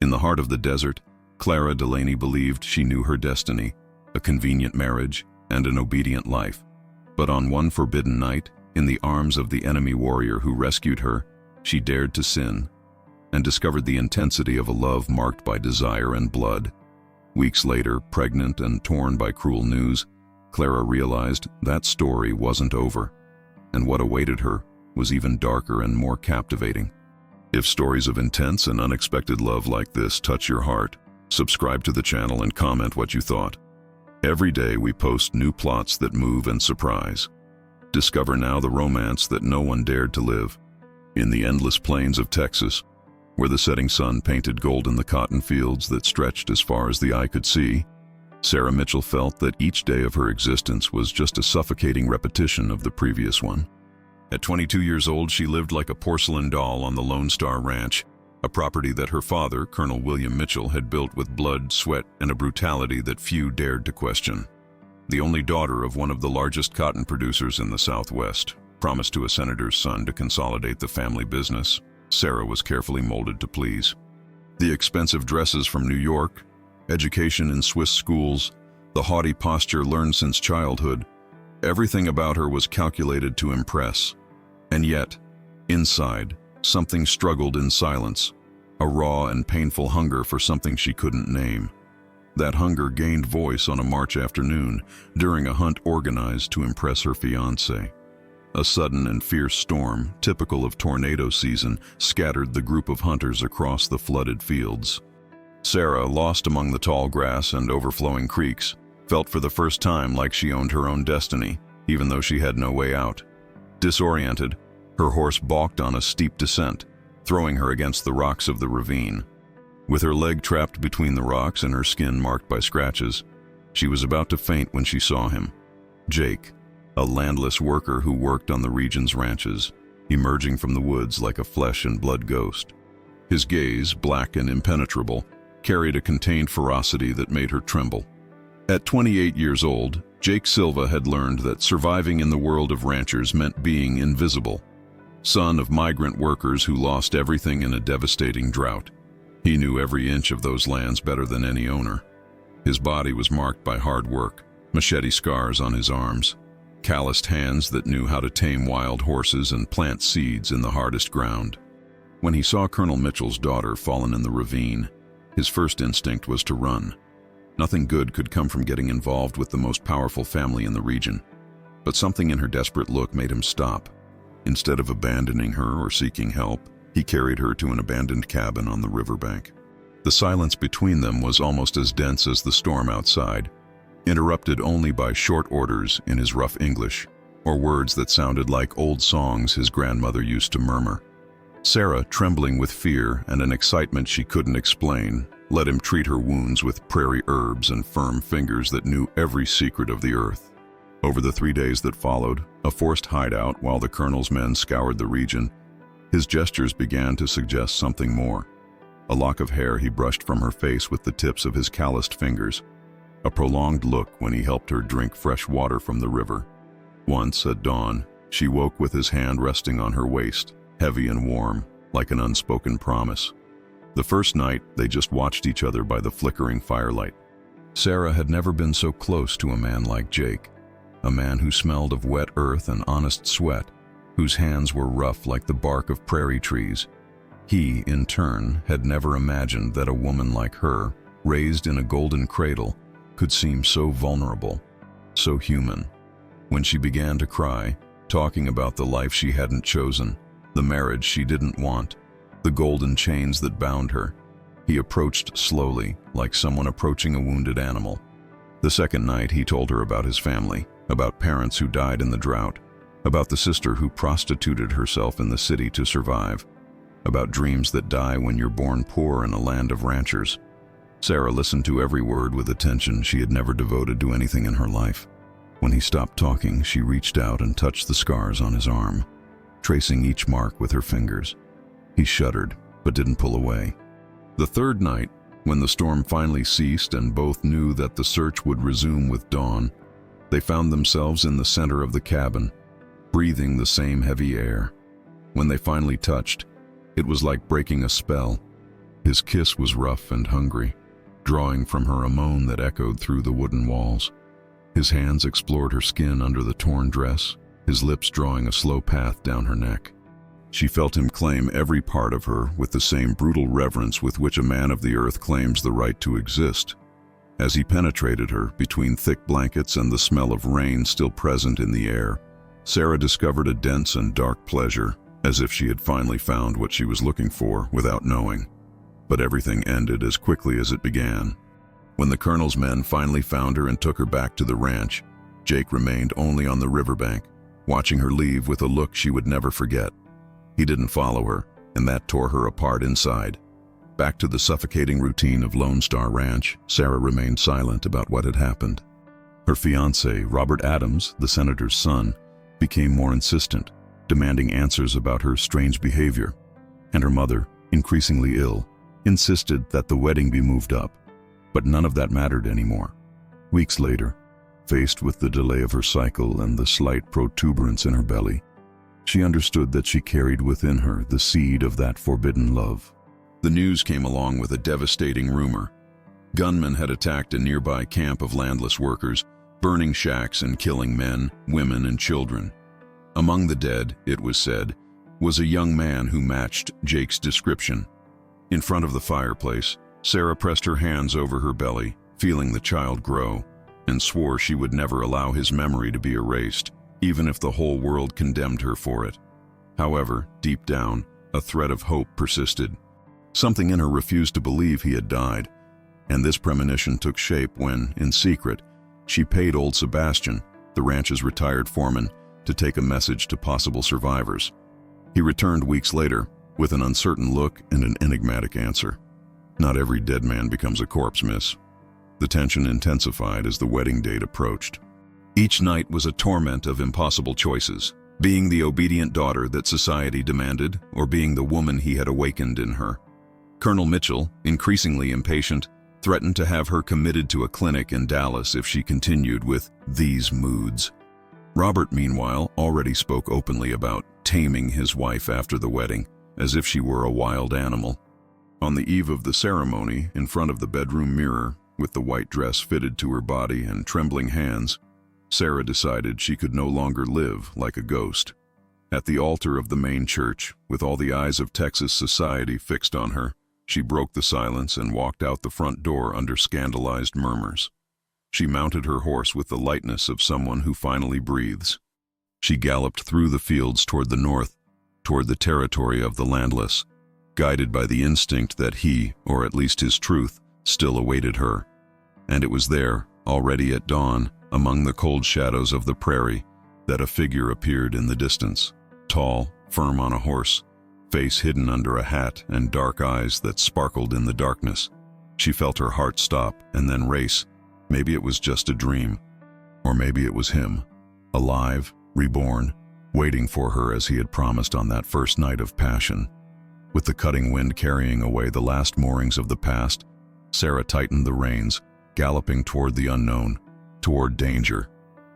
In the heart of the desert, Clara Delaney believed she knew her destiny, a convenient marriage and an obedient life. But on one forbidden night, in the arms of the enemy warrior who rescued her, she dared to sin and discovered the intensity of a love marked by desire and blood. Weeks later, pregnant and torn by cruel news, Clara realized that story wasn't over, and what awaited her was even darker and more captivating. If stories of intense and unexpected love like this touch your heart, subscribe to the channel and comment what you thought. Every day we post new plots that move and surprise. Discover now the romance that no one dared to live. In the endless plains of Texas, where the setting sun painted gold in the cotton fields that stretched as far as the eye could see, Sarah Mitchell felt that each day of her existence was just a suffocating repetition of the previous one. At 22 years old, she lived like a porcelain doll on the Lone Star Ranch, a property that her father, Colonel William Mitchell, had built with blood, sweat, and a brutality that few dared to question. The only daughter of one of the largest cotton producers in the Southwest, promised to a senator's son to consolidate the family business, Sarah was carefully molded to please. The expensive dresses from New York, education in Swiss schools, the haughty posture learned since childhood, everything about her was calculated to impress. And yet, inside, something struggled in silence, a raw and painful hunger for something she couldn't name. That hunger gained voice on a March afternoon during a hunt organized to impress her fiancé. A sudden and fierce storm, typical of tornado season, scattered the group of hunters across the flooded fields. Sarah, lost among the tall grass and overflowing creeks, felt for the first time like she owned her own destiny, even though she had no way out. Disoriented, her horse balked on a steep descent, throwing her against the rocks of the ravine. With her leg trapped between the rocks and her skin marked by scratches, she was about to faint when she saw him. Jake, a landless worker who worked on the region's ranches, emerging from the woods like a flesh and blood ghost. His gaze, black and impenetrable, carried a contained ferocity that made her tremble. At 28 years old, Jake Silva had learned that surviving in the world of ranchers meant being invisible. Son of migrant workers who lost everything in a devastating drought, he knew every inch of those lands better than any owner. His body was marked by hard work, machete scars on his arms, calloused hands that knew how to tame wild horses and plant seeds in the hardest ground. When he saw Colonel Mitchell's daughter fallen in the ravine, his first instinct was to run. Nothing good could come from getting involved with the most powerful family in the region. But something in her desperate look made him stop. Instead of abandoning her or seeking help, he carried her to an abandoned cabin on the riverbank. The silence between them was almost as dense as the storm outside, interrupted only by short orders in his rough English, or words that sounded like old songs his grandmother used to murmur. Sarah, trembling with fear and an excitement she couldn't explain, let him treat her wounds with prairie herbs and firm fingers that knew every secret of the earth. Over the 3 days that followed, a forced hideout while the colonel's men scoured the region, his gestures began to suggest something more. A lock of hair he brushed from her face with the tips of his calloused fingers, a prolonged look when he helped her drink fresh water from the river. Once, at dawn, she woke with his hand resting on her waist, heavy and warm, like an unspoken promise. The first night, they just watched each other by the flickering firelight. Sarah had never been so close to a man like Jake, a man who smelled of wet earth and honest sweat, whose hands were rough like the bark of prairie trees. He, in turn, had never imagined that a woman like her, raised in a golden cradle, could seem so vulnerable, so human. When she began to cry, talking about the life she hadn't chosen, the marriage she didn't want, the golden chains that bound her, he approached slowly, like someone approaching a wounded animal. The second night, he told her about his family, about parents who died in the drought, about the sister who prostituted herself in the city to survive, about dreams that die when you're born poor in a land of ranchers. Sarah listened to every word with attention she had never devoted to anything in her life. When he stopped talking, she reached out and touched the scars on his arm, tracing each mark with her fingers. He shuddered, but didn't pull away. The third night, when the storm finally ceased and both knew that the search would resume with dawn, they found themselves in the center of the cabin, breathing the same heavy air. When they finally touched, it was like breaking a spell. His kiss was rough and hungry, drawing from her a moan that echoed through the wooden walls. His hands explored her skin under the torn dress, his lips drawing a slow path down her neck. She felt him claim every part of her with the same brutal reverence with which a man of the earth claims the right to exist. As he penetrated her, between thick blankets and the smell of rain still present in the air, Sarah discovered a dense and dark pleasure, as if she had finally found what she was looking for without knowing. But everything ended as quickly as it began. When the colonel's men finally found her and took her back to the ranch, Jake remained only on the riverbank, watching her leave with a look she would never forget. He didn't follow her, and that tore her apart inside. Back to the suffocating routine of Lone Star Ranch, Sarah remained silent about what had happened. Her fiancé, Robert Adams, the senator's son, became more insistent, demanding answers about her strange behavior. And her mother, increasingly ill, insisted that the wedding be moved up. But none of that mattered anymore. Weeks later, faced with the delay of her cycle and the slight protuberance in her belly, she understood that she carried within her the seed of that forbidden love. The news came along with a devastating rumor. Gunmen had attacked a nearby camp of landless workers, burning shacks and killing men, women, and children. Among the dead, it was said, was a young man who matched Jake's description. In front of the fireplace, Sarah pressed her hands over her belly, feeling the child grow, and swore she would never allow his memory to be erased, even if the whole world condemned her for it. However, deep down, a thread of hope persisted. Something in her refused to believe he had died, and this premonition took shape when, in secret, she paid old Sebastian, the ranch's retired foreman, to take a message to possible survivors. He returned weeks later, with an uncertain look and an enigmatic answer. Not every dead man becomes a corpse, miss. The tension intensified as the wedding date approached. Each night was a torment of impossible choices, being the obedient daughter that society demanded, or being the woman he had awakened in her. Colonel Mitchell, increasingly impatient, threatened to have her committed to a clinic in Dallas if she continued with these moods. Robert, meanwhile, already spoke openly about taming his wife after the wedding, as if she were a wild animal. On the eve of the ceremony, in front of the bedroom mirror, with the white dress fitted to her body and trembling hands, Sarah decided she could no longer live like a ghost. At the altar of the main church, with all the eyes of Texas society fixed on her, she broke the silence and walked out the front door under scandalized murmurs. She mounted her horse with the lightness of someone who finally breathes. She galloped through the fields toward the north, toward the territory of the landless, guided by the instinct that he, or at least his truth, still awaited her. And it was there, already at dawn, among the cold shadows of the prairie, that a figure appeared in the distance, tall, firm on a horse, face hidden under a hat and dark eyes that sparkled in the darkness. She felt her heart stop and then race. Maybe it was just a dream, or maybe it was him, alive, reborn, waiting for her as he had promised on that first night of passion. With the cutting wind carrying away the last moorings of the past, Sarah tightened the reins, galloping toward the unknown, toward danger,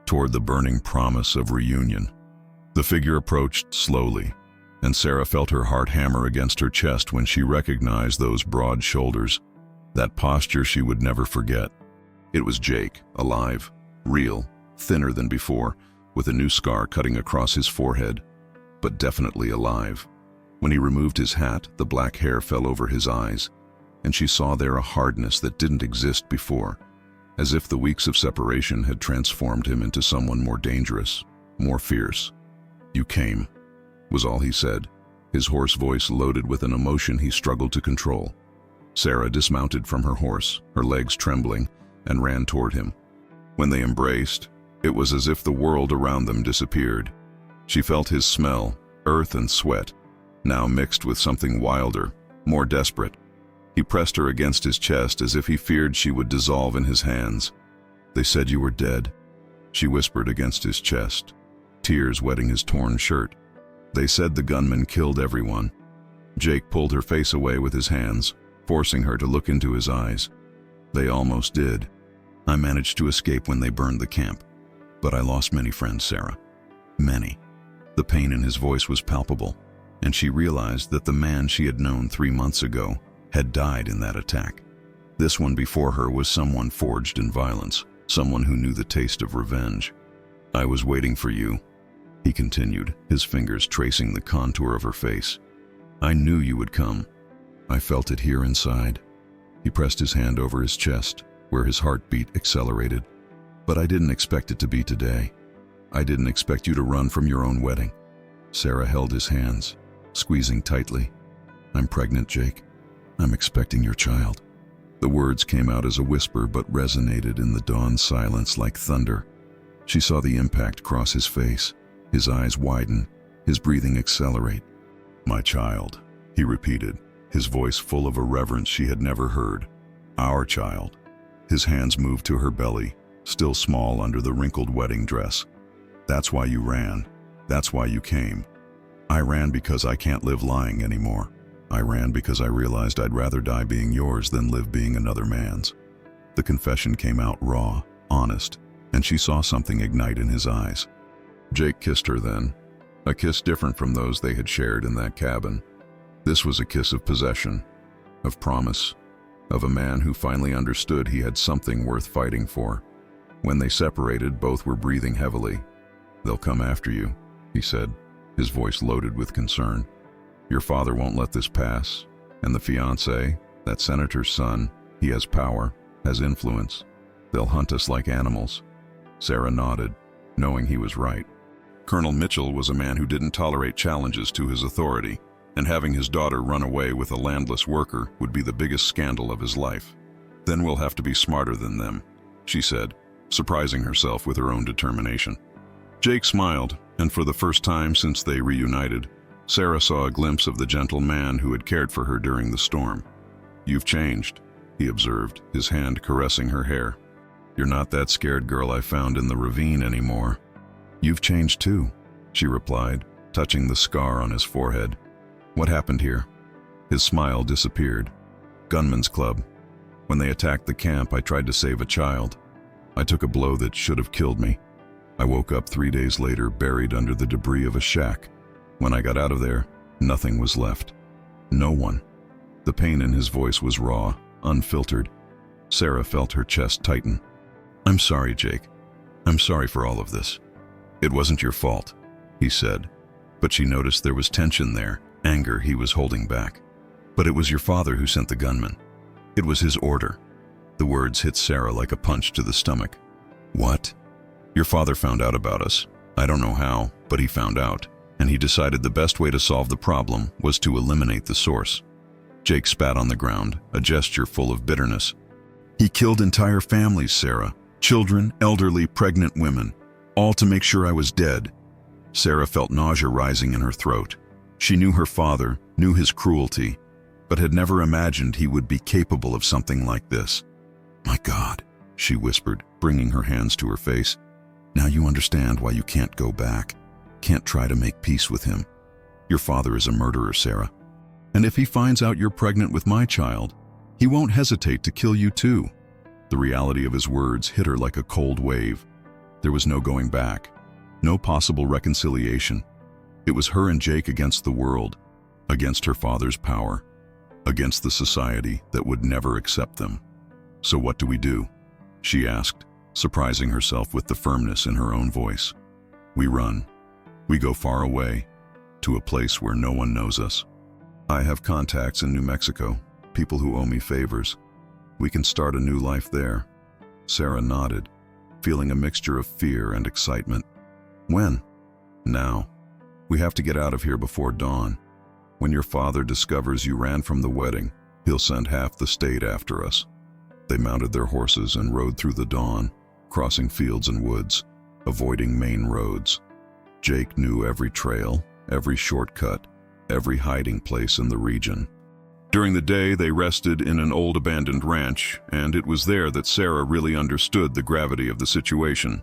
toward the burning promise of reunion. The figure approached slowly, and Sarah felt her heart hammer against her chest when she recognized those broad shoulders, that posture she would never forget. It was Jake, alive, real, thinner than before, with a new scar cutting across his forehead, but definitely alive. When he removed his hat, the black hair fell over his eyes, and she saw there a hardness that didn't exist before, as if the weeks of separation had transformed him into someone more dangerous, more fierce. "You came," was all he said, his hoarse voice loaded with an emotion he struggled to control. Sarah dismounted from her horse, her legs trembling, and ran toward him. When they embraced, it was as if the world around them disappeared. She felt his smell, earth and sweat, now mixed with something wilder, more desperate. He pressed her against his chest as if he feared she would dissolve in his hands. "They said you were dead," she whispered against his chest, tears wetting his torn shirt. "They said the gunmen killed everyone." Jake pulled her face away with his hands, forcing her to look into his eyes. "They almost did. I managed to escape when they burned the camp. But I lost many friends, Sarah. Many." The pain in his voice was palpable, and she realized that the man she had known 3 months ago had died in that attack. This one before her was someone forged in violence, someone who knew the taste of revenge. "I was waiting for you," he continued, his fingers tracing the contour of her face. "I knew you would come. I felt it here inside." He pressed his hand over his chest, where his heartbeat accelerated. "But I didn't expect it to be today. I didn't expect you to run from your own wedding." Sarah held his hands, squeezing tightly. "I'm pregnant, Jake. I'm expecting your child." The words came out as a whisper but resonated in the dawn silence like thunder. She saw the impact cross his face, his eyes widen, his breathing accelerate. "My child," he repeated, his voice full of a reverence she had never heard. "Our child." His hands moved to her belly, still small under the wrinkled wedding dress. "That's why you ran. That's why you came." "I ran because I can't live lying anymore. I ran because I realized I'd rather die being yours than live being another man's." The confession came out raw, honest, and she saw something ignite in his eyes. Jake kissed her then, a kiss different from those they had shared in that cabin. This was a kiss of possession, of promise, of a man who finally understood he had something worth fighting for. When they separated, both were breathing heavily. "They'll come after you," he said, his voice loaded with concern. "Your father won't let this pass. And the fiancé, that senator's son, he has power, has influence. They'll hunt us like animals." Sarah nodded, knowing he was right. Colonel Mitchell was a man who didn't tolerate challenges to his authority, and having his daughter run away with a landless worker would be the biggest scandal of his life. "Then we'll have to be smarter than them," she said, surprising herself with her own determination. Jake smiled, and for the first time since they reunited, Sarah saw a glimpse of the gentle man who had cared for her during the storm. "You've changed," he observed, his hand caressing her hair. "You're not that scared girl I found in the ravine anymore." "You've changed too," she replied, touching the scar on his forehead. "What happened here?" His smile disappeared. "Gunman's Club. When they attacked the camp, I tried to save a child. I took a blow that should have killed me. I woke up 3 days later buried under the debris of a shack. When I got out of there, nothing was left. No one." The pain in his voice was raw, unfiltered. Sarah felt her chest tighten. "I'm sorry, Jake. I'm sorry for all of this." "It wasn't your fault," he said, but she noticed there was tension there, anger he was holding back. "But it was your father who sent the gunman. It was his order." The words hit Sarah like a punch to the stomach. "What?" "Your father found out about us. I don't know how, but he found out, and he decided the best way to solve the problem was to eliminate the source." Jake spat on the ground, a gesture full of bitterness. "He killed entire families, Sarah. Children, elderly, pregnant women, all to make sure I was dead." Sarah felt nausea rising in her throat. She knew her father, knew his cruelty, but had never imagined he would be capable of something like this. "My God," she whispered, bringing her hands to her face. "Now you understand why you can't go back, can't try to make peace with him. Your father is a murderer, Sarah. And if he finds out you're pregnant with my child, he won't hesitate to kill you too." The reality of his words hit her like a cold wave. There was no going back, no possible reconciliation. It was her and Jake against the world, against her father's power, against the society that would never accept them. "So what do we do?" she asked, surprising herself with the firmness in her own voice. "We run. We go far away, to a place where no one knows us. I have contacts in New Mexico, people who owe me favors. We can start a new life there." Sarah nodded, feeling a mixture of fear and excitement. "When?" "Now. We have to get out of here before dawn. When your father discovers you ran from the wedding, he'll send half the state after us." They mounted their horses and rode through the dawn, crossing fields and woods, avoiding main roads. Jake knew every trail, every shortcut, every hiding place in the region. During the day, they rested in an old abandoned ranch, and it was there that Sarah really understood the gravity of the situation.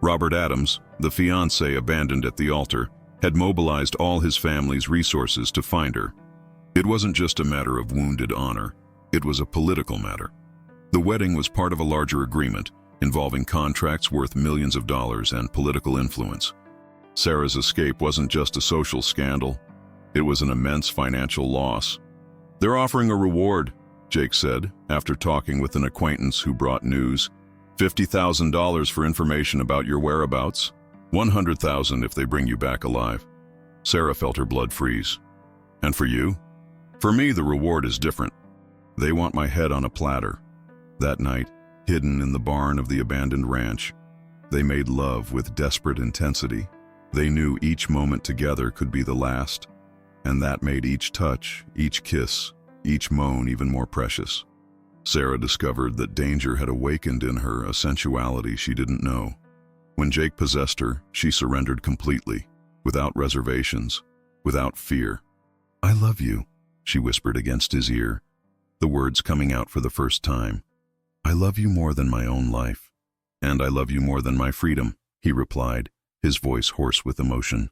Robert Adams, the fiancé abandoned at the altar, had mobilized all his family's resources to find her. It wasn't just a matter of wounded honor, it was a political matter. The wedding was part of a larger agreement, involving contracts worth millions of dollars and political influence. Sarah's escape wasn't just a social scandal, it was an immense financial loss. "They're offering a reward," Jake said, after talking with an acquaintance who brought news. "$50,000 for information about your whereabouts. $100,000 if they bring you back alive." Sarah felt her blood freeze. "And for you?" "For me, the reward is different. They want my head on a platter." That night, hidden in the barn of the abandoned ranch, they made love with desperate intensity. They knew each moment together could be the last, and that made each touch, each kiss, each moan even more precious. Sarah discovered that danger had awakened in her a sensuality she didn't know. When Jake possessed her, she surrendered completely, without reservations, without fear. "I love you," she whispered against his ear, the words coming out for the first time. "I love you more than my own life." "And I love you more than my freedom," he replied, his voice hoarse with emotion.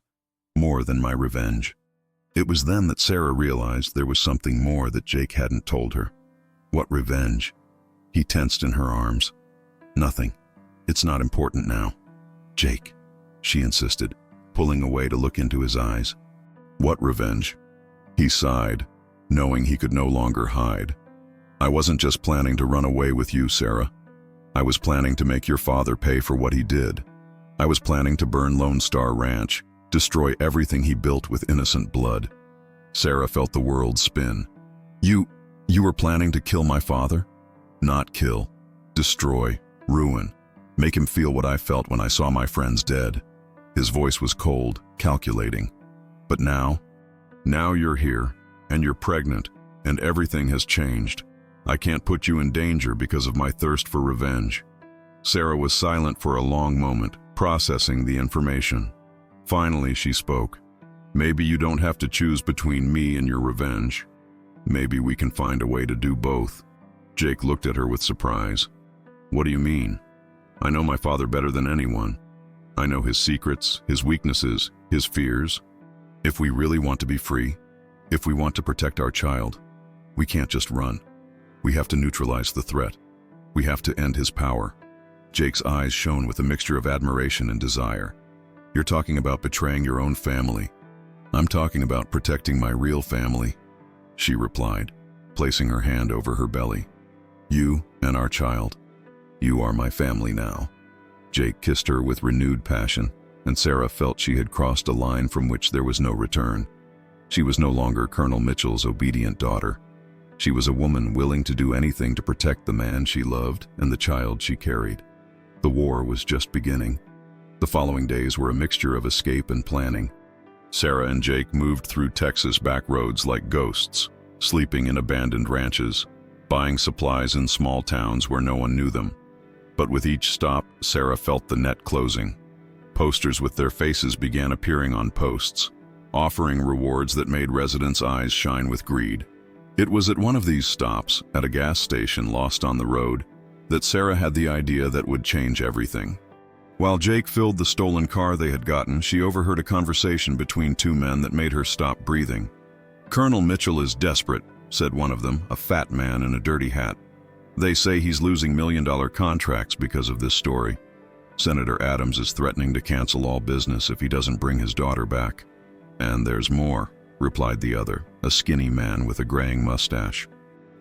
"More than my revenge." It was then that Sarah realized there was something more that Jake hadn't told her. "What revenge?" He tensed in her arms. "Nothing. It's not important now." "Jake," she insisted, pulling away to look into his eyes. "What revenge?" He sighed, knowing he could no longer hide. "I wasn't just planning to run away with you, Sarah. I was planning to make your father pay for what he did. I was planning to burn Lone Star Ranch, destroy everything he built with innocent blood." Sarah felt the world spin. You were planning to kill my father?" "Not kill. Destroy. Ruin. Make him feel what I felt when I saw my friends dead." His voice was cold, calculating. "But now you're here, and you're pregnant, and everything has changed. I can't put you in danger because of my thirst for revenge." Sarah was silent for a long moment, processing the information. Finally, she spoke. "Maybe you don't have to choose between me and your revenge. Maybe we can find a way to do both." Jake looked at her with surprise. "What do you mean?" "I know my father better than anyone. I know his secrets, his weaknesses, his fears. If we really want to be free, if we want to protect our child, we can't just run. We have to neutralize the threat. We have to end his power." Jake's eyes shone with a mixture of admiration and desire. "You're talking about betraying your own family." "I'm talking about protecting my real family," she replied, placing her hand over her belly. "You and our child. You are my family now." Jake kissed her with renewed passion, and Sarah felt she had crossed a line from which there was no return. She was no longer Colonel Mitchell's obedient daughter. She was a woman willing to do anything to protect the man she loved and the child she carried. The war was just beginning. The following days were a mixture of escape and planning. Sarah and Jake moved through Texas back roads like ghosts, sleeping in abandoned ranches, buying supplies in small towns where no one knew them. But with each stop, Sarah felt the net closing. Posters with their faces began appearing on posts, offering rewards that made residents' eyes shine with greed. It was at one of these stops, at a gas station lost on the road, that Sarah had the idea that would change everything. While Jake filled the stolen car they had gotten, she overheard a conversation between two men that made her stop breathing. "Colonel Mitchell is desperate," said one of them, a fat man in a dirty hat. "They say he's losing million-dollar contracts because of this story. Senator Adams is threatening to cancel all business if he doesn't bring his daughter back." "And there's more," replied the other, a skinny man with a graying mustache.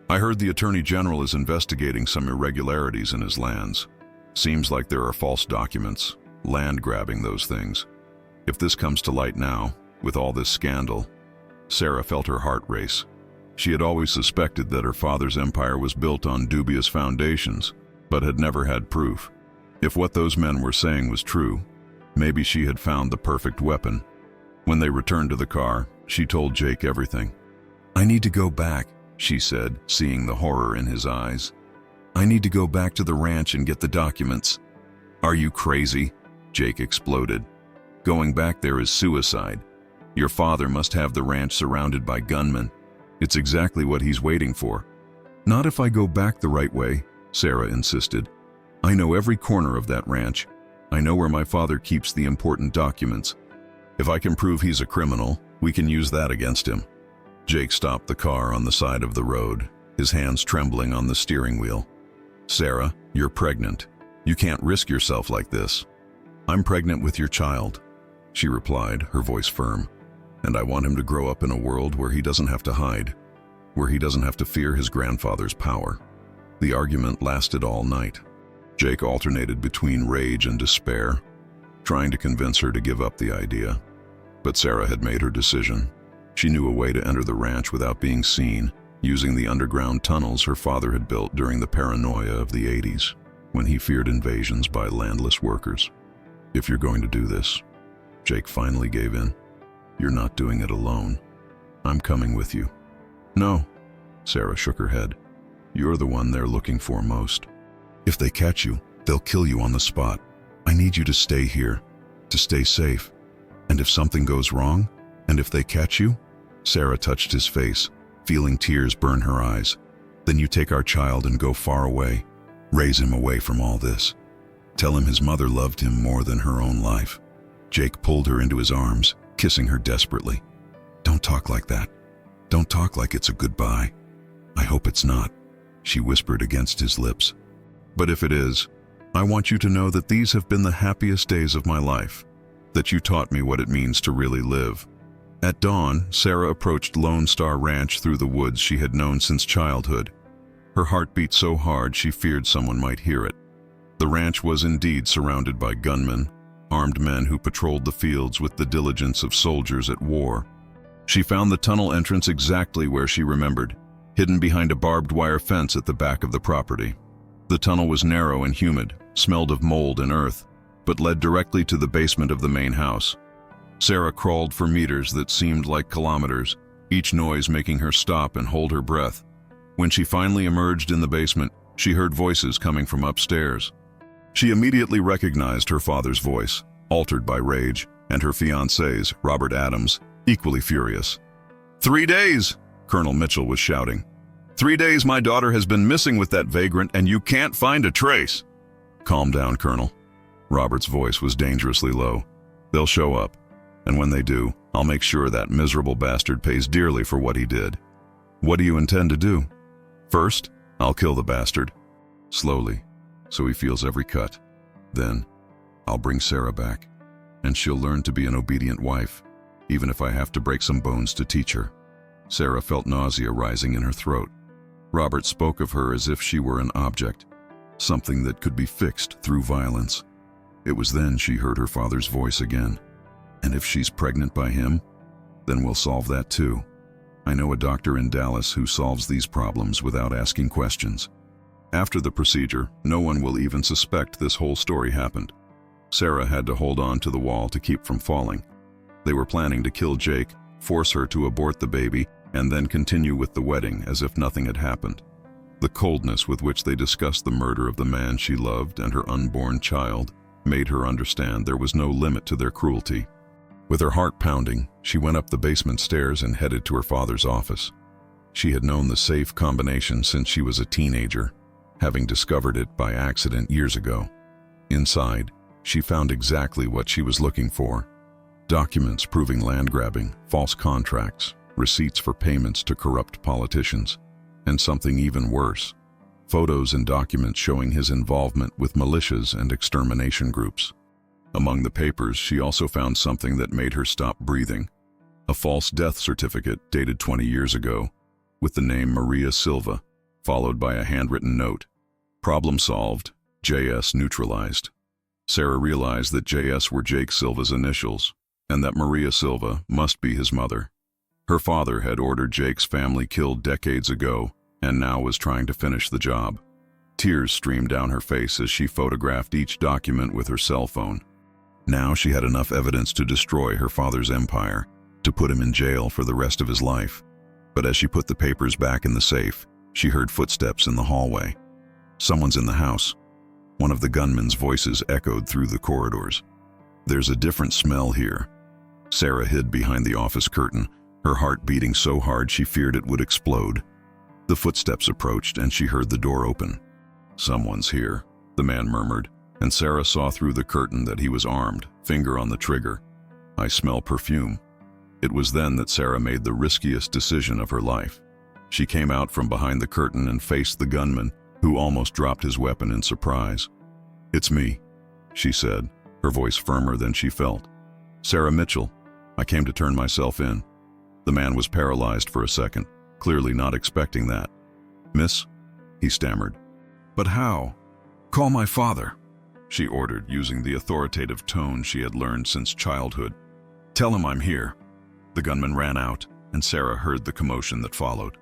"I heard the Attorney General is investigating some irregularities in his lands. Seems like there are false documents, land grabbing, those things. If this comes to light now, with all this scandal..." Sarah felt her heart race. She had always suspected that her father's empire was built on dubious foundations, but had never had proof. If what those men were saying was true, maybe she had found the perfect weapon. When they returned to the car, she told Jake everything. "I need to go back," she said, seeing the horror in his eyes. "I need to go back to the ranch and get the documents." "Are you crazy?" Jake exploded. "Going back there is suicide. Your father must have the ranch surrounded by gunmen. It's exactly what he's waiting for." "Not if I go back the right way," Sarah insisted. "I know every corner of that ranch. I know where my father keeps the important documents. If I can prove he's a criminal, we can use that against him." Jake stopped the car on the side of the road, his hands trembling on the steering wheel. "Sarah, you're pregnant. You can't risk yourself like this." "I'm pregnant with your child," she replied, her voice firm. "And I want him to grow up in a world where he doesn't have to hide." where he doesn't have to fear his grandfather's power. The argument lasted all night. Jake alternated between rage and despair, trying to convince her to give up the idea. But Sarah had made her decision. She knew a way to enter the ranch without being seen, using the underground tunnels her father had built during the paranoia of the 80s, when he feared invasions by landless workers. "If you're going to do this," Jake finally gave in, "you're not doing it alone. I'm coming with you." "No," Sarah shook her head. "You're the one they're looking for most. If they catch you, they'll kill you on the spot. I need you to stay here, to stay safe. And if something goes wrong, and if they catch you," Sarah touched his face, feeling tears burn her eyes, "then you take our child and go far away. Raise him away from all this. Tell him his mother loved him more than her own life." Jake pulled her into his arms, kissing her desperately. "Don't talk like that. Don't talk like it's a goodbye. I hope it's not," she whispered against his lips. "But if it is, I want you to know that these have been the happiest days of my life, that you taught me what it means to really live." At dawn, Sarah approached Lone Star Ranch through the woods she had known since childhood. Her heart beat so hard she feared someone might hear it. The ranch was indeed surrounded by gunmen, armed men who patrolled the fields with the diligence of soldiers at war. She found the tunnel entrance exactly where she remembered, hidden behind a barbed wire fence at the back of the property. The tunnel was narrow and humid, smelled of mold and earth, but led directly to the basement of the main house. Sarah crawled for meters that seemed like kilometers, each noise making her stop and hold her breath. When she finally emerged in the basement, she heard voices coming from upstairs. She immediately recognized her father's voice, altered by rage, and her fiancé's, Robert Adams, equally furious. "3 days!" Colonel Mitchell was shouting. "3 days my daughter has been missing with that vagrant, and you can't find a trace." "Calm down, Colonel." Robert's voice was dangerously low. "They'll show up, and when they do, I'll make sure that miserable bastard pays dearly for what he did." "What do you intend to do?" "First, I'll kill the bastard. Slowly, so he feels every cut. Then, I'll bring Sarah back, and she'll learn to be an obedient wife, even if I have to break some bones to teach her." Sarah felt nausea rising in her throat. Robert spoke of her as if she were an object, something that could be fixed through violence. It was then she heard her father's voice again. "And if she's pregnant by him, then we'll solve that too. I know a doctor in Dallas who solves these problems without asking questions. After the procedure, no one will even suspect this whole story happened." Sarah had to hold on to the wall to keep from falling. They were planning to kill Jake, force her to abort the baby, and then continue with the wedding as if nothing had happened. The coldness with which they discussed the murder of the man she loved and her unborn child made her understand there was no limit to their cruelty. With her heart pounding, she went up the basement stairs and headed to her father's office. She had known the safe combination since she was a teenager, having discovered it by accident years ago. Inside, she found exactly what she was looking for: documents proving land grabbing, false contracts, receipts for payments to corrupt politicians, and something even worse: photos and documents showing his involvement with militias and extermination groups. Among the papers, she also found something that made her stop breathing: a false death certificate dated 20 years ago, with the name Maria Silva, followed by a handwritten note: "Problem solved, JS neutralized." Sarah realized that JS were Jake Silva's initials, and that Maria Silva must be his mother. Her father had ordered Jake's family killed decades ago, and now was trying to finish the job. Tears streamed down her face as she photographed each document with her cell phone. Now she had enough evidence to destroy her father's empire, to put him in jail for the rest of his life. But as she put the papers back in the safe, she heard footsteps in the hallway. "Someone's in the house." One of the gunmen's voices echoed through the corridors. "There's a different smell here." Sarah hid behind the office curtain, her heart beating so hard she feared it would explode. The footsteps approached and she heard the door open. "Someone's here," the man murmured, and Sarah saw through the curtain that he was armed, finger on the trigger. "I smell perfume." It was then that Sarah made the riskiest decision of her life. She came out from behind the curtain and faced the gunman, who almost dropped his weapon in surprise. "It's me," she said, her voice firmer than she felt. "Sarah Mitchell. I came to turn myself in." The man was paralyzed for a second. clearly not expecting that. "Miss?" he stammered. "But how?" "Call my father," she ordered, using the authoritative tone she had learned since childhood. "Tell him I'm here." The gunman ran out, and Sarah heard the commotion that followed.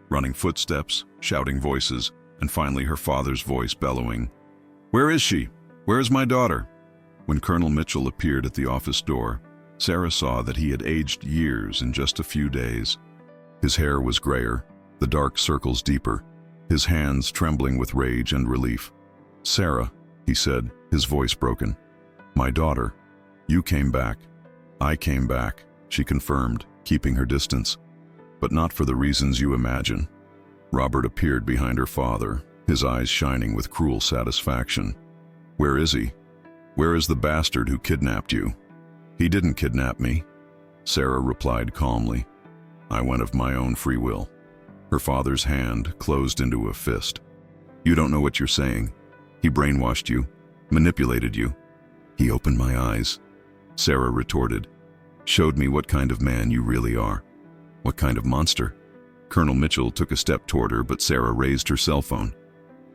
Running footsteps, shouting voices, and finally her father's voice bellowing, "Where is she? Where is my daughter?" When Colonel Mitchell appeared at the office door, Sarah saw that he had aged years in just a few days. His hair was grayer, the dark circles deeper, his hands trembling with rage and relief. "Sarah," he said, his voice broken. "My daughter. You came back." "I came back," she confirmed, keeping her distance. "But not for the reasons you imagine." Robert appeared behind her father, his eyes shining with cruel satisfaction. "Where is he? Where is the bastard who kidnapped you?" "He didn't kidnap me," Sarah replied calmly. "I went of my own free will." Her father's hand closed into a fist. "You don't know what you're saying. He brainwashed you, manipulated you." "He opened my eyes," Sarah retorted. "Showed me what kind of man you really are." "What kind of monster?" Colonel Mitchell took a step toward her, but Sarah raised her cell phone.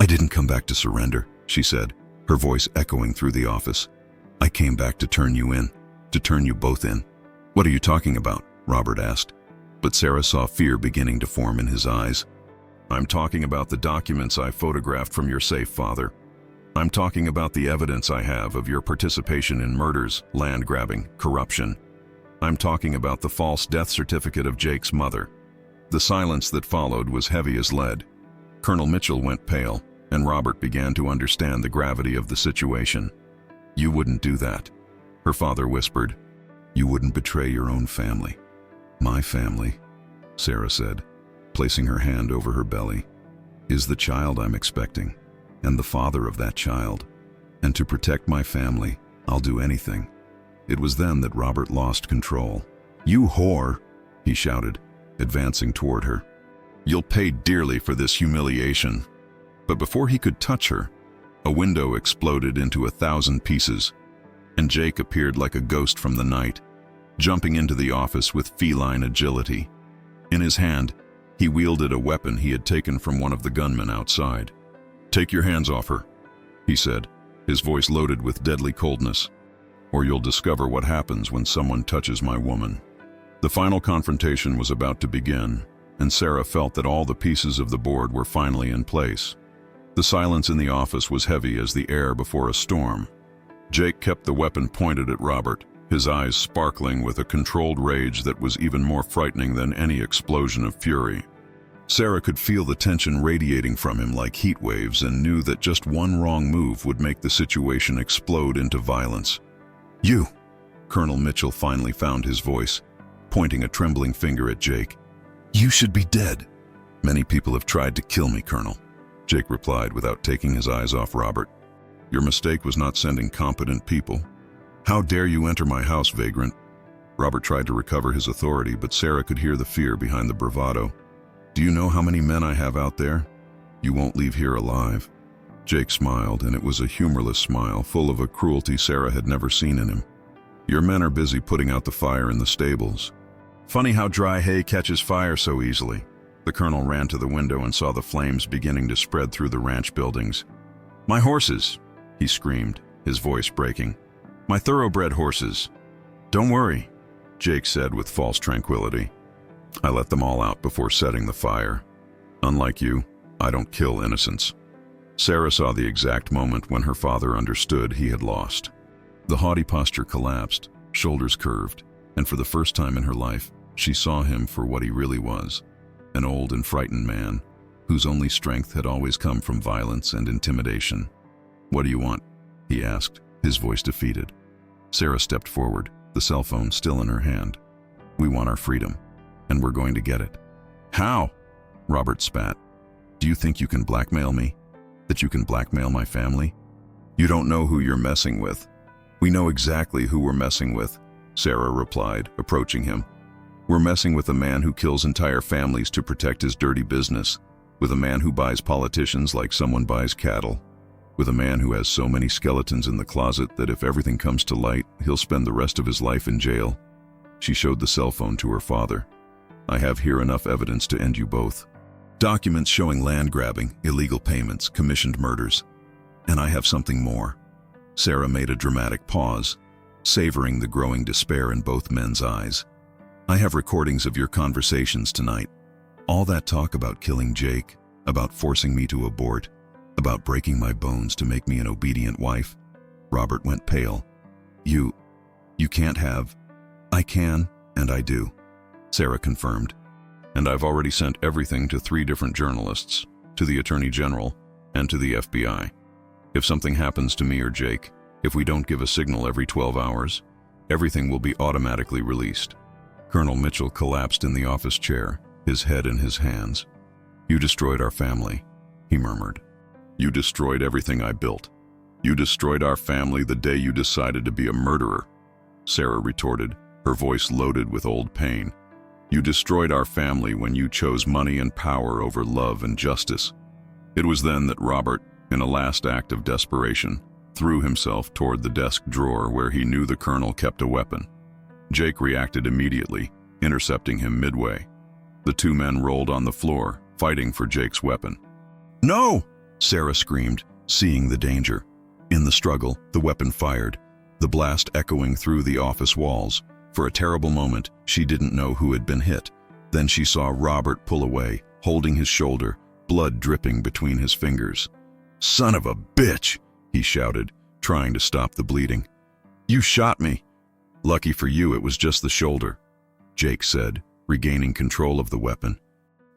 "I didn't come back to surrender," she said, her voice echoing through the office. "I came back to turn you in, to turn you both in." "What are you talking about?" Robert asked. But Sarah saw fear beginning to form in his eyes. "I'm talking about the documents I photographed from your safe, Father. I'm talking about the evidence I have of your participation in murders, land grabbing, corruption. I'm talking about the false death certificate of Jake's mother." The silence that followed was heavy as lead. Colonel Mitchell went pale, and Robert began to understand the gravity of the situation. "You wouldn't do that," her father whispered. "You wouldn't betray your own family." "My family," Sarah said, placing her hand over her belly, "is the child I'm expecting, and the father of that child. And to protect my family, I'll do anything." It was then that Robert lost control. "You whore!" he shouted, advancing toward her. "You'll pay dearly for this humiliation." But before he could touch her, a window exploded into 1,000 pieces, and Jake appeared like a ghost from the night, jumping into the office with feline agility. In his hand, he wielded a weapon he had taken from one of the gunmen outside. "Take your hands off her," he said, his voice loaded with deadly coldness, "or you'll discover what happens when someone touches my woman." The final confrontation was about to begin, and Sarah felt that all the pieces of the board were finally in place. The silence in the office was heavy as the air before a storm. Jake kept the weapon pointed at Robert, his eyes sparkling with a controlled rage that was even more frightening than any explosion of fury. Sarah could feel the tension radiating from him like heat waves and knew that just one wrong move would make the situation explode into violence. "You!" Colonel Mitchell finally found his voice, pointing a trembling finger at Jake. "You should be dead." "Many people have tried to kill me, Colonel," Jake replied without taking his eyes off Robert. "Your mistake was not sending competent people. How dare you enter my house, vagrant?" Robert tried to recover his authority, but Sarah could hear the fear behind the bravado. "Do you know how many men I have out there? You won't leave here alive." Jake smiled, and it was a humorless smile, full of a cruelty Sarah had never seen in him. "Your men are busy putting out the fire in the stables." "Funny how dry hay catches fire so easily." The colonel ran to the window and saw the flames beginning to spread through the ranch buildings. "My horses!" he screamed, his voice breaking. "My thoroughbred horses!" "Don't worry," Jake said with false tranquility. "I let them all out before setting the fire. Unlike you, I don't kill innocents." Sarah saw the exact moment when her father understood he had lost. The haughty posture collapsed, shoulders curved, and for the first time in her life, she saw him for what he really was, an old and frightened man, whose only strength had always come from violence and intimidation. "What do you want?" he asked, his voice defeated. Sarah stepped forward, the cell phone still in her hand. "We want our freedom, and we're going to get it." "How?" Robert spat. "Do you think you can blackmail me? That you can blackmail my family? You don't know who you're messing with." "We know exactly who we're messing with," Sarah replied, approaching him. "We're messing with a man who kills entire families to protect his dirty business, with a man who buys politicians like someone buys cattle, with a man who has so many skeletons in the closet that if everything comes to light, he'll spend the rest of his life in jail." She showed the cell phone to her father. I have here enough evidence to end you both. Documents showing land grabbing, illegal payments, commissioned murders. And I have something more." Sarah made a dramatic pause, savoring the growing despair in both men's eyes. "I have recordings of your conversations tonight. All that talk about killing Jake, about forcing me to abort, about breaking my bones to make me an obedient wife." Robert went pale. You can't have." "I can, and I do," Sarah confirmed. "And I've already sent everything to 3 different journalists, to the Attorney General, and to the FBI. If something happens to me or Jake, if we don't give a signal every 12 hours, everything will be automatically released." Colonel Mitchell collapsed in the office chair, his head in his hands. "You destroyed our family," he murmured. "You destroyed everything I built. You destroyed our family the day you decided to be a murderer," Sarah retorted, her voice loaded with old pain. "You destroyed our family when you chose money and power over love and justice." It was then that Robert, in a last act of desperation, threw himself toward the desk drawer where he knew the colonel kept a weapon. Jake reacted immediately, intercepting him midway. The 2 men rolled on the floor, fighting for Jake's weapon. "No!" Sarah screamed, seeing the danger. In the struggle, the weapon fired, the blast echoing through the office walls. For a terrible moment, she didn't know who had been hit. Then she saw Robert pull away, holding his shoulder, blood dripping between his fingers. "Son of a bitch!" he shouted, trying to stop the bleeding. "You shot me." "Lucky for you, it was just the shoulder," Jake said, regaining control of the weapon.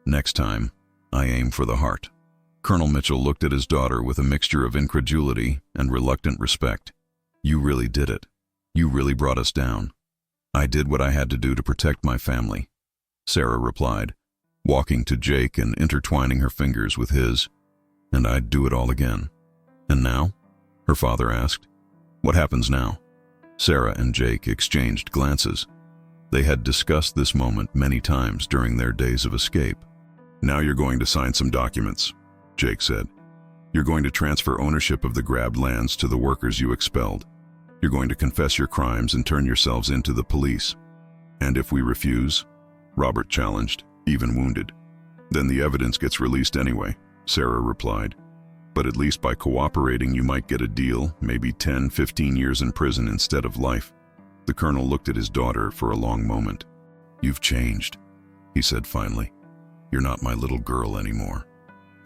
"Next time, I aim for the heart." Colonel Mitchell looked at his daughter with a mixture of incredulity and reluctant respect. "You really did it. You really brought us down." "I did what I had to do to protect my family," Sarah replied, walking to Jake and intertwining her fingers with his. "And I'd do it all again." "And now?" her father asked. "What happens now?" Sarah and Jake exchanged glances. They had discussed this moment many times during their days of escape. "Now you're going to sign some documents," Jake said. "You're going to transfer ownership of the grabbed lands to the workers you expelled. You're going to confess your crimes and turn yourselves into the police." "And if we refuse?" Robert challenged, even wounded. "Then the evidence gets released anyway," Sarah replied. "But at least by cooperating you might get a deal, maybe 10, 15 years in prison instead of life." The colonel looked at his daughter for a long moment. "You've changed," he said finally. "You're not my little girl anymore."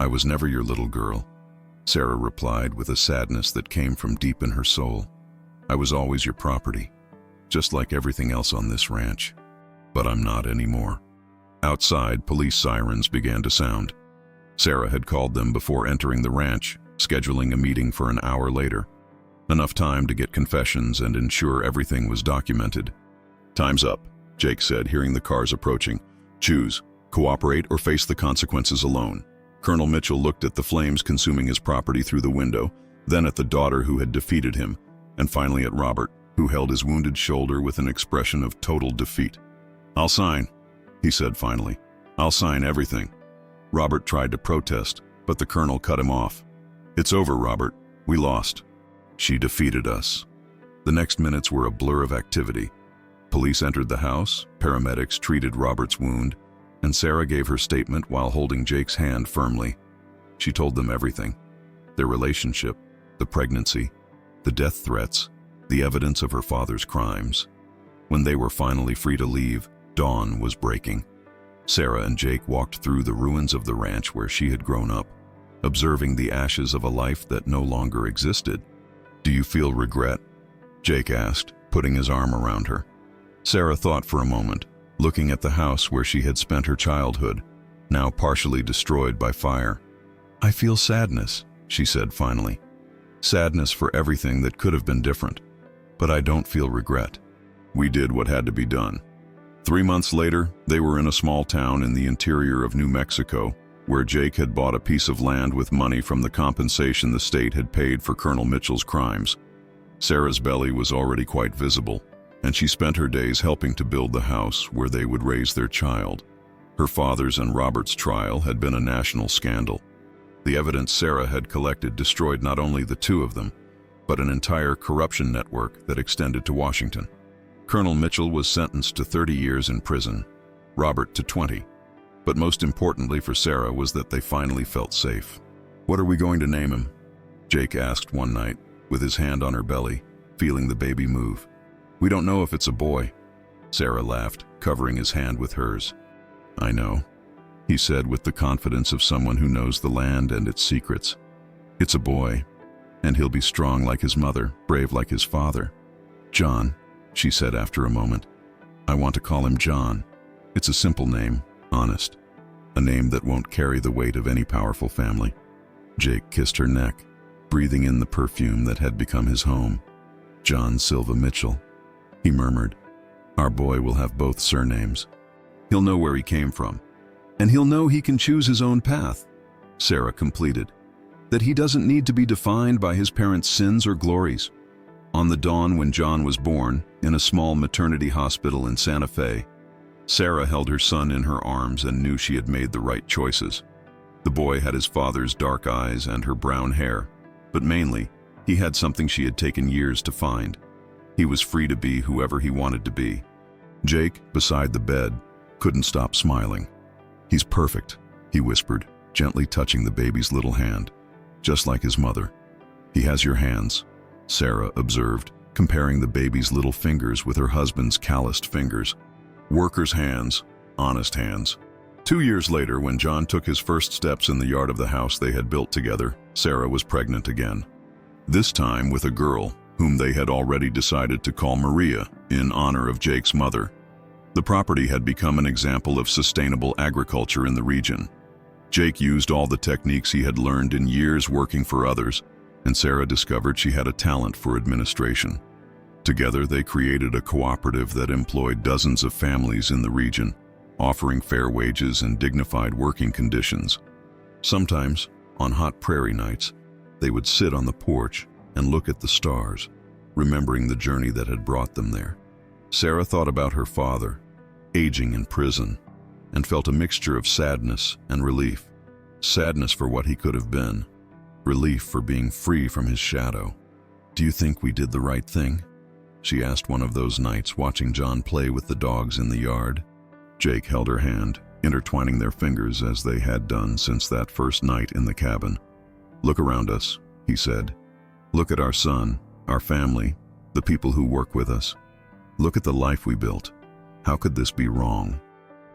"I was never your little girl," Sarah replied with a sadness that came from deep in her soul. "I was always your property, just like everything else on this ranch. But I'm not anymore." Outside, police sirens began to sound. Sarah had called them before entering the ranch, scheduling a meeting for an hour later. Enough time to get confessions and ensure everything was documented. "Time's up," Jake said, hearing the cars approaching. "Choose, cooperate or face the consequences alone." Colonel Mitchell looked at the flames consuming his property through the window, then at the daughter who had defeated him, and finally at Robert, who held his wounded shoulder with an expression of total defeat. "I'll sign," he said finally. "I'll sign everything." Robert tried to protest, but the colonel cut him off. "It's over, Robert. We lost. She defeated us." The next minutes were a blur of activity. Police entered the house, paramedics treated Robert's wound, and Sarah gave her statement while holding Jake's hand firmly. She told them everything: their relationship, the pregnancy, the death threats, the evidence of her father's crimes. When they were finally free to leave, dawn was breaking. Sarah and Jake walked through the ruins of the ranch where she had grown up, observing the ashes of a life that no longer existed. "Do you feel regret?" Jake asked, putting his arm around her. Sarah thought for a moment, looking at the house where she had spent her childhood, now partially destroyed by fire. "I feel sadness," she said finally. "Sadness for everything that could have been different. But I don't feel regret. We did what had to be done." 3 months later, they were in a small town in the interior of New Mexico, where Jake had bought a piece of land with money from the compensation the state had paid for Colonel Mitchell's crimes. Sarah's belly was already quite visible, and she spent her days helping to build the house where they would raise their child. Her father's and Robert's trial had been a national scandal. The evidence Sarah had collected destroyed not only the 2 of them, but an entire corruption network that extended to Washington. Colonel Mitchell was sentenced to 30 years in prison. Robert to 20. But most importantly for Sarah was that they finally felt safe. "What are we going to name him?" Jake asked one night, with his hand on her belly, feeling the baby move. "We don't know if it's a boy." Sarah laughed, covering his hand with hers. "I know," he said with the confidence of someone who knows the land and its secrets. "It's a boy, and he'll be strong like his mother, brave like his father." "John," she said after a moment. "I want to call him John. It's a simple name, honest. A name that won't carry the weight of any powerful family." Jake kissed her neck, breathing in the perfume that had become his home. "John Silva Mitchell," he murmured. "Our boy will have both surnames. He'll know where he came from, and he'll know he can choose his own path," Sarah completed. "That he doesn't need to be defined by his parents' sins or glories." On the dawn when John was born, in a small maternity hospital in Santa Fe, Sarah held her son in her arms and knew she had made the right choices. The boy had his father's dark eyes and her brown hair, but mainly, he had something she had taken years to find. He was free to be whoever he wanted to be. Jake, beside the bed, couldn't stop smiling. "He's perfect," he whispered, gently touching the baby's little hand, "just like his mother." "He has your hands," Sarah observed, comparing the baby's little fingers with her husband's calloused fingers. "Workers' hands, honest hands." 2 years later, when John took his first steps in the yard of the house they had built together, Sarah was pregnant again. This time with a girl, whom they had already decided to call Maria, in honor of Jake's mother. The property had become an example of sustainable agriculture in the region. Jake used all the techniques he had learned in years working for others, and Sarah discovered she had a talent for administration. Together, they created a cooperative that employed dozens of families in the region, offering fair wages and dignified working conditions. Sometimes, on hot prairie nights, they would sit on the porch and look at the stars, remembering the journey that had brought them there. Sarah thought about her father, aging in prison, and felt a mixture of sadness and relief. Sadness for what he could have been, relief for being free from his shadow. "Do you think we did the right thing?" she asked one of those nights watching John play with the dogs in the yard. Jake held her hand, intertwining their fingers as they had done since that first night in the cabin. "Look around us," he said. "Look at our son, our family, the people who work with us. Look at the life we built. How could this be wrong?"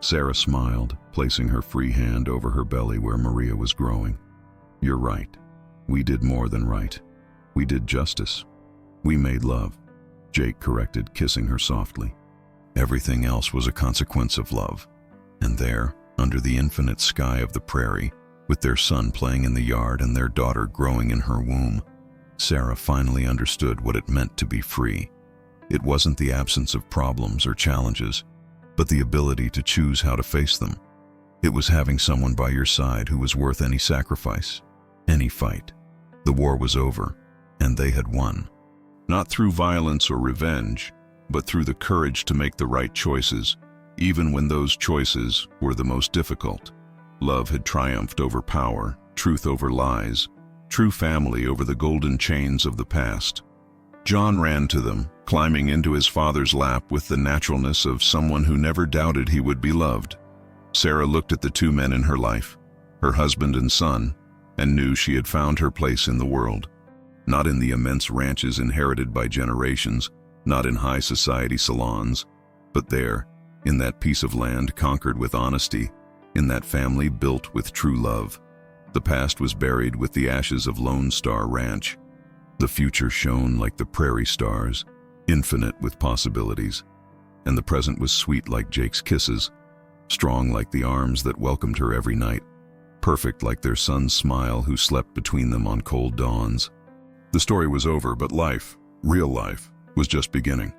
Sarah smiled, placing her free hand over her belly where Maria was growing. "You're right. We did more than right. We did justice. We made love," Jake corrected, kissing her softly. "Everything else was a consequence of love." And there, under the infinite sky of the prairie, with their son playing in the yard and their daughter growing in her womb, Sarah finally understood what it meant to be free. It wasn't the absence of problems or challenges, but the ability to choose how to face them. It was having someone by your side who was worth any sacrifice, any fight. The war was over, and they had won. Not through violence or revenge, but through the courage to make the right choices, even when those choices were the most difficult. Love had triumphed over power, truth over lies, true family over the golden chains of the past. John ran to them, climbing into his father's lap with the naturalness of someone who never doubted he would be loved. Sarah looked at the two men in her life, her husband and son, and knew she had found her place in the world. Not in the immense ranches inherited by generations, not in high society salons, but there, in that piece of land conquered with honesty, in that family built with true love. The past was buried with the ashes of Lone Star Ranch. The future shone like the prairie stars, infinite with possibilities. And the present was sweet like Jake's kisses, strong like the arms that welcomed her every night, perfect like their son's smile who slept between them on cold dawns. The story was over, but life, real life, was just beginning.